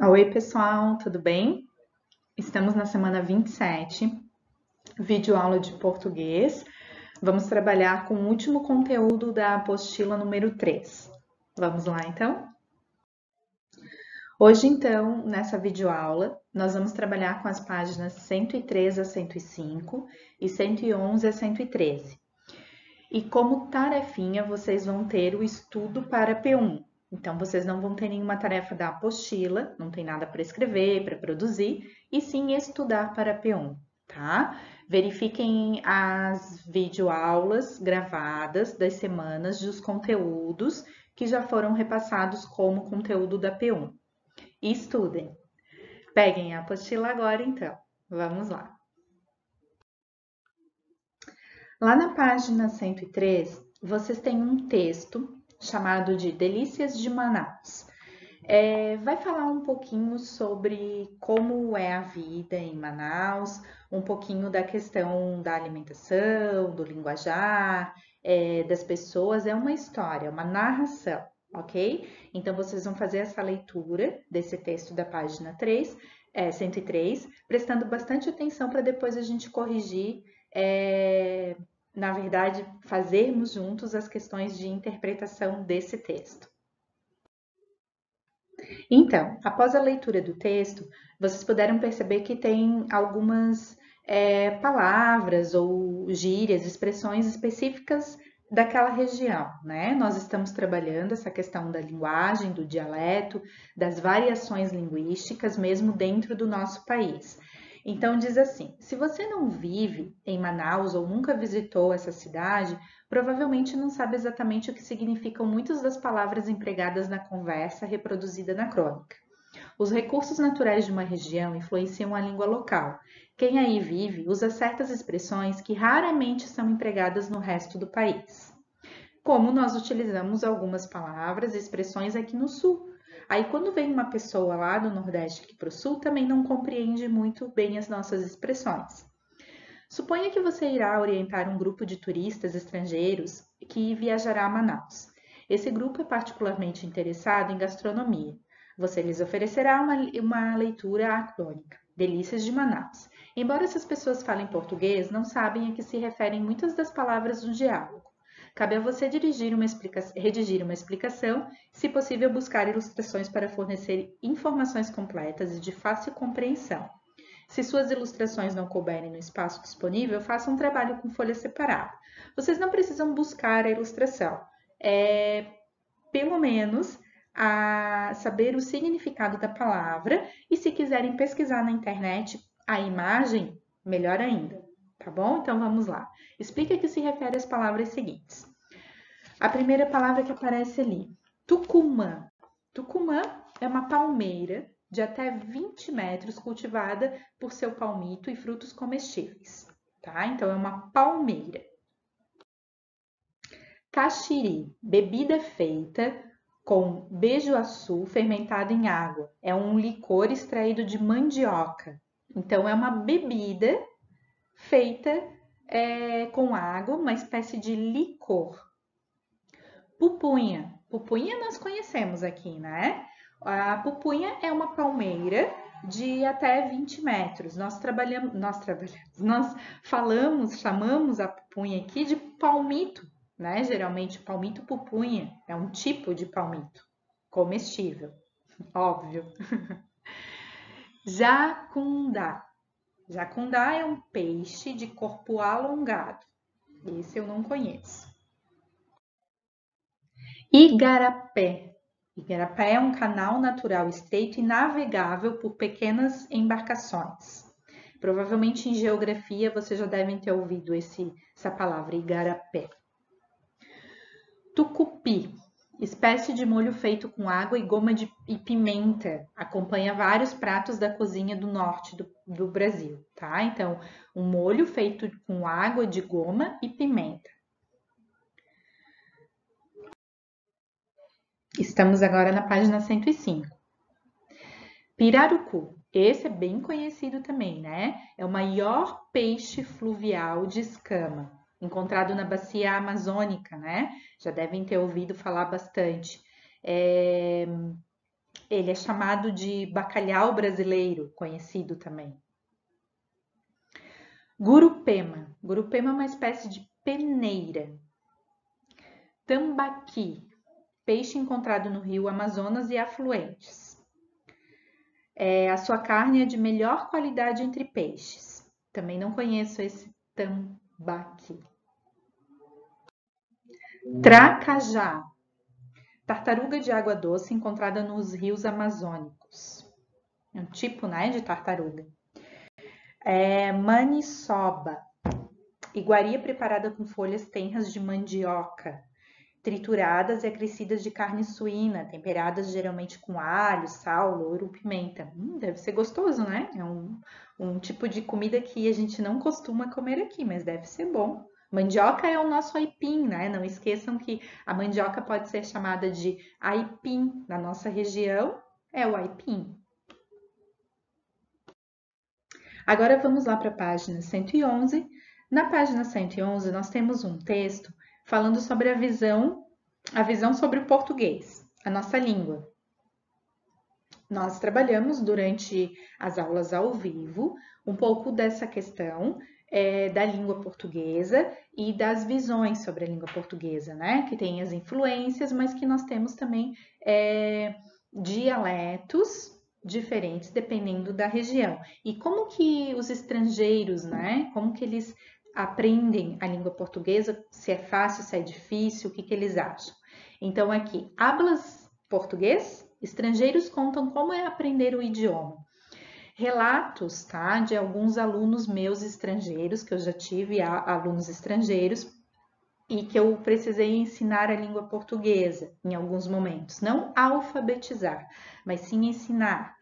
Oi, pessoal, tudo bem? Estamos na semana 27, videoaula de português. Vamos trabalhar com o último conteúdo da apostila número 3. Vamos lá, então? Hoje, então, nessa videoaula, nós vamos trabalhar com as páginas 103 a 105 e 111 a 113. E como tarefinha, vocês vão ter o estudo para P1. Então, vocês não vão ter nenhuma tarefa da apostila, não tem nada para escrever, para produzir, e sim estudar para P1, tá? Verifiquem as videoaulas gravadas das semanas dos conteúdos que já foram repassados como conteúdo da P1. E estudem. Peguem a apostila agora, então. Vamos lá. Lá na página 103, vocês têm um texto chamado de Delícias de Manaus. Vai falar um pouquinho sobre como é a vida em Manaus, um pouquinho da questão da alimentação, do linguajar, das pessoas. É uma história, uma narração, ok? Então, vocês vão fazer essa leitura desse texto da página 103, prestando bastante atenção para depois a gente corrigir, na verdade, fazermos juntos as questões de interpretação desse texto. Então, após a leitura do texto, vocês puderam perceber que tem algumas palavras ou gírias, expressões específicas daquela região, né? Nós estamos trabalhando essa questão da linguagem, do dialeto, das variações linguísticas, mesmo dentro do nosso país. Então, diz assim: se você não vive em Manaus ou nunca visitou essa cidade, provavelmente não sabe exatamente o que significam muitas das palavras empregadas na conversa reproduzida na crônica. Os recursos naturais de uma região influenciam a língua local. Quem aí vive usa certas expressões que raramente são empregadas no resto do país. Como nós utilizamos algumas palavras e expressões aqui no Sul. Aí, quando vem uma pessoa lá do Nordeste aqui para o Sul, também não compreende muito bem as nossas expressões. Suponha que você irá orientar um grupo de turistas estrangeiros que viajará a Manaus. Esse grupo é particularmente interessado em gastronomia. Você lhes oferecerá uma leitura acrônica, Delícias de Manaus. Embora essas pessoas falem português, não sabem a que se referem muitas das palavras do diálogo. Cabe a você redigir uma explicação, se possível buscar ilustrações para fornecer informações completas e de fácil compreensão. Se suas ilustrações não couberem no espaço disponível, faça um trabalho com folha separada. Vocês não precisam buscar a ilustração. Pelo menos saber o significado da palavra e se quiserem pesquisar na internet a imagem, melhor ainda, tá bom? Então vamos lá. Explica que se refere às palavras seguintes. A primeira palavra que aparece ali, Tucumã. Tucumã é uma palmeira de até 20 metros cultivada por seu palmito e frutos comestíveis, tá? Então é uma palmeira. Caxiri, bebida feita com beijoaçu fermentado em água. É um licor extraído de mandioca. Então é uma bebida feita com água, uma espécie de licor. Pupunha. Pupunha nós conhecemos aqui, né? A pupunha é uma palmeira de até 20 metros. Nós chamamos a pupunha aqui de palmito, né? Geralmente palmito pupunha é um tipo de palmito comestível, óbvio. Jacundá. Jacundá é um peixe de corpo alongado. Esse eu não conheço. Igarapé. Igarapé é um canal natural estreito e navegável por pequenas embarcações. Provavelmente em geografia vocês já devem ter ouvido essa palavra, igarapé. Tucupi, espécie de molho feito com água e goma e pimenta. Acompanha vários pratos da cozinha do norte do Brasil, tá? Então, um molho feito com água de goma e pimenta. Estamos agora na página 105. Pirarucu. Esse é bem conhecido também, né? É o maior peixe fluvial de escama, encontrado na bacia amazônica, né? Já devem ter ouvido falar bastante. Ele é chamado de bacalhau brasileiro, conhecido também. Gurupema. Gurupema é uma espécie de peneira. Tambaqui. Peixe encontrado no rio Amazonas e afluentes. A sua carne é de melhor qualidade entre peixes. Também não conheço esse tambaqui. Tracajá. Tartaruga de água doce encontrada nos rios amazônicos. É um tipo, né, de tartaruga. Maniçoba. Iguaria preparada com folhas tenras de mandioca, trituradas e acrescidas de carne suína, temperadas geralmente com alho, sal, louro, pimenta. Deve ser gostoso, né? É um tipo de comida que a gente não costuma comer aqui, mas deve ser bom. Mandioca é o nosso aipim, né? Não esqueçam que a mandioca pode ser chamada de aipim. Na nossa região, é o aipim. Agora vamos lá para a página 111. Na página 111, nós temos um texto falando sobre a visão sobre o português, a nossa língua. Nós trabalhamos durante as aulas ao vivo um pouco dessa questão da língua portuguesa e das visões sobre a língua portuguesa, né? Que tem as influências, mas que nós temos também dialetos diferentes dependendo da região. E como que os estrangeiros, né? Como que eles aprendem a língua portuguesa? Se é fácil, se é difícil, o que eles acham? Então aqui, hablas português? Estrangeiros contam como é aprender o idioma. Relatos, tá? De alguns alunos meus estrangeiros, que eu já tive alunos estrangeiros, e que eu precisei ensinar a língua portuguesa em alguns momentos. Não alfabetizar, mas sim ensinar.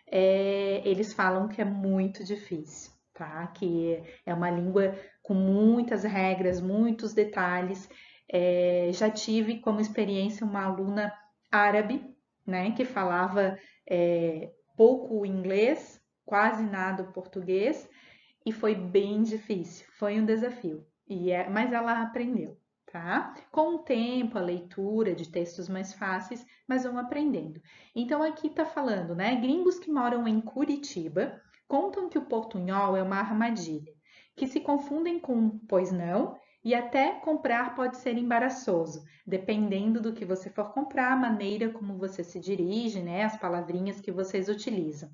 Eles falam que é muito difícil, tá? Que é uma língua com muitas regras, muitos detalhes. Já tive como experiência uma aluna árabe, né? Que falava pouco inglês, quase nada o português, e foi bem difícil, foi um desafio. Mas ela aprendeu, tá? Com o tempo, a leitura de textos mais fáceis, mas vão aprendendo. Então aqui tá falando, né? Gringos que moram em Curitiba contam que o portunhol é uma armadilha, que se confundem com pois não, e até comprar pode ser embaraçoso, dependendo do que você for comprar, a maneira como você se dirige, né? As palavrinhas que vocês utilizam.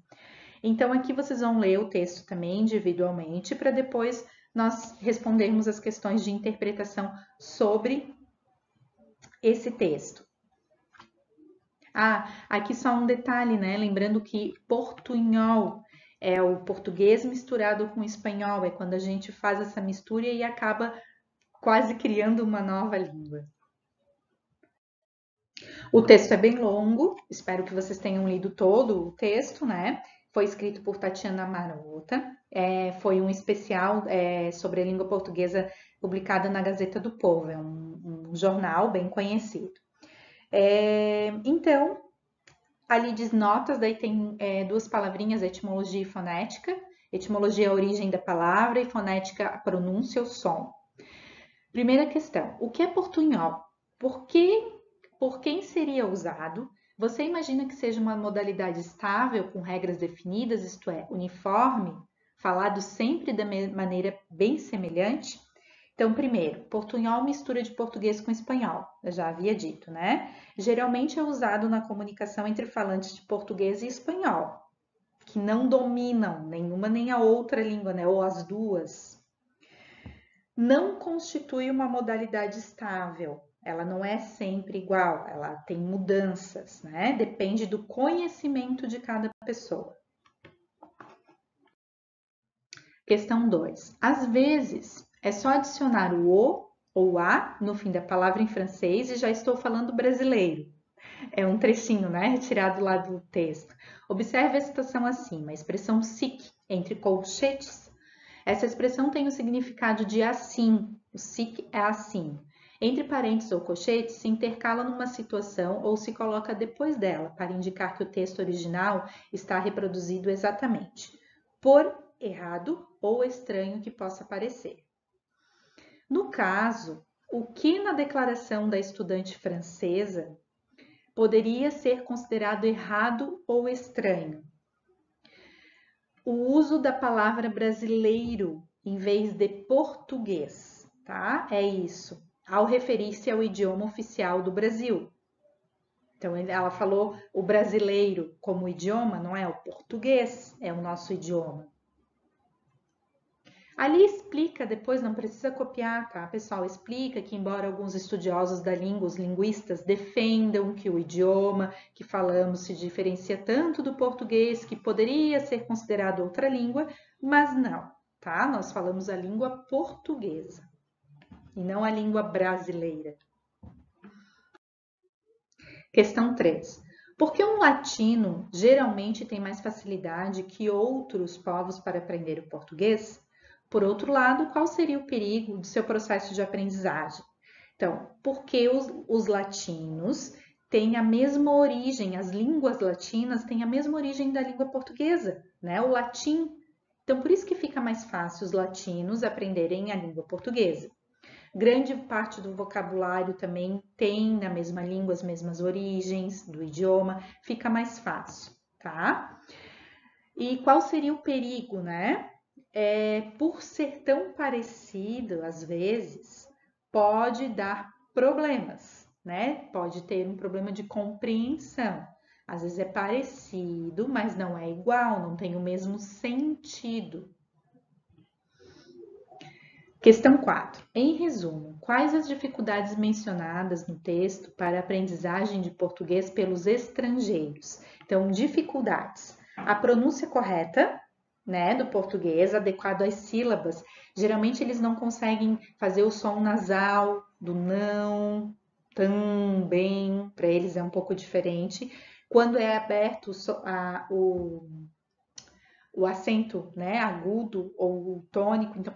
Então, aqui vocês vão ler o texto também individualmente, para depois nós respondermos as questões de interpretação sobre esse texto. Aqui só um detalhe, né? Lembrando que portunhol é o português misturado com o espanhol, é quando a gente faz essa mistura e acaba quase criando uma nova língua. O texto é bem longo, espero que vocês tenham lido todo o texto, né? Foi escrito por Tatiana Marota, foi um especial sobre a língua portuguesa publicado na Gazeta do Povo, é um jornal bem conhecido. Então, ali diz notas, daí tem duas palavrinhas, etimologia e fonética. Etimologia é a origem da palavra e fonética a pronúncia, o som. Primeira questão, o que é portunhol? Por quem seria usado? Você imagina que seja uma modalidade estável, com regras definidas, isto é, uniforme, falado sempre da maneira bem semelhante? Então, primeiro, portunhol mistura de português com espanhol, eu já havia dito, né? Geralmente é usado na comunicação entre falantes de português e espanhol, que não dominam nenhuma nem a outra língua, né? Ou as duas. Não constitui uma modalidade estável, ela não é sempre igual, ela tem mudanças, né? Depende do conhecimento de cada pessoa. Questão 2. Às vezes, é só adicionar o ou a no fim da palavra em francês e já estou falando brasileiro. É um trechinho, né? Retirado lá do texto. Observe a citação acima, a expressão sic, entre colchetes. Essa expressão tem o significado de assim, o sic é assim. Entre parênteses ou colchetes, se intercala numa situação ou se coloca depois dela, para indicar que o texto original está reproduzido exatamente, por errado ou estranho que possa parecer. No caso, o que na declaração da estudante francesa poderia ser considerado errado ou estranho. O uso da palavra brasileiro em vez de português, tá? É isso, ao referir-se ao idioma oficial do Brasil. Então, ela falou o brasileiro como idioma, não é o português, é o nosso idioma. Ali explica, depois não precisa copiar, tá, pessoal? Explica que, embora alguns estudiosos da língua, os linguistas, defendam que o idioma que falamos se diferencia tanto do português que poderia ser considerado outra língua, mas não, tá? Nós falamos a língua portuguesa e não a língua brasileira. Questão 3. Por que um latino geralmente tem mais facilidade que outros povos para aprender o português? Por outro lado, qual seria o perigo do seu processo de aprendizagem? Então, porque os latinos têm a mesma origem, as línguas latinas têm a mesma origem da língua portuguesa, né? O latim. Então, por isso que fica mais fácil os latinos aprenderem a língua portuguesa. Grande parte do vocabulário também tem na mesma língua as mesmas origens do idioma, fica mais fácil, tá? E qual seria o perigo, né? Por ser tão parecido, às vezes, pode dar problemas, né? Pode ter um problema de compreensão. Às vezes é parecido, mas não é igual, não tem o mesmo sentido. Questão 4. Em resumo, quais as dificuldades mencionadas no texto para a aprendizagem de português pelos estrangeiros? Então, dificuldades. A pronúncia correta, né, do português, adequado às sílabas. Geralmente eles não conseguem fazer o som nasal do não, também, para eles é um pouco diferente. Quando é aberto o acento, né, agudo ou tônico, então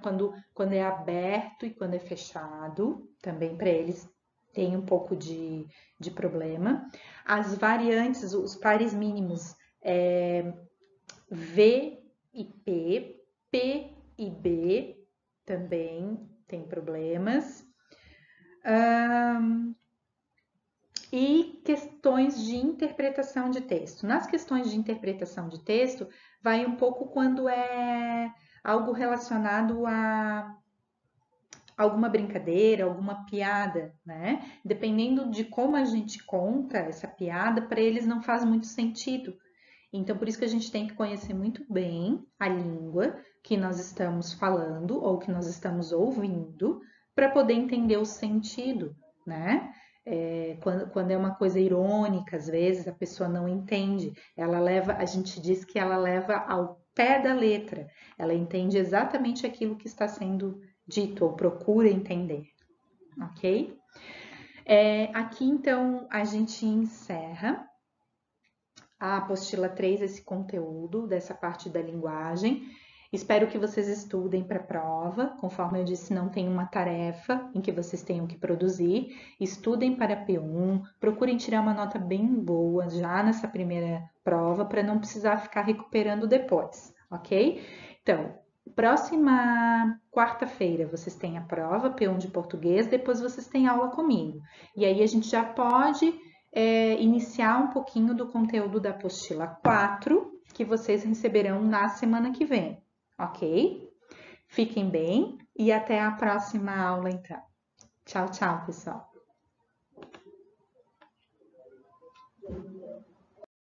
quando é aberto e quando é fechado, também para eles tem um pouco de problema. As variantes, os pares mínimos, V e P, P e B também tem problemas. E questões de interpretação de texto. Nas questões de interpretação de texto, vai um pouco quando é algo relacionado a alguma brincadeira, alguma piada, né? Dependendo de como a gente conta essa piada, para eles não faz muito sentido. Então, por isso que a gente tem que conhecer muito bem a língua que nós estamos falando ou que nós estamos ouvindo para poder entender o sentido, né? Quando é uma coisa irônica, às vezes a pessoa não entende. A gente diz que ela leva ao pé da letra. Ela entende exatamente aquilo que está sendo dito ou procura entender, ok? Aqui então a gente encerra a apostila 3, esse conteúdo dessa parte da linguagem. Espero que vocês estudem para a prova. Conforme eu disse, não tem uma tarefa em que vocês tenham que produzir. Estudem para P1, procurem tirar uma nota bem boa já nessa primeira prova para não precisar ficar recuperando depois, ok? Então, próxima quarta-feira vocês têm a prova P1 de português, depois vocês têm aula comigo. E aí a gente já pode iniciar um pouquinho do conteúdo da apostila 4, que vocês receberão na semana que vem, ok? Fiquem bem e até a próxima aula, então. Tchau, tchau, pessoal!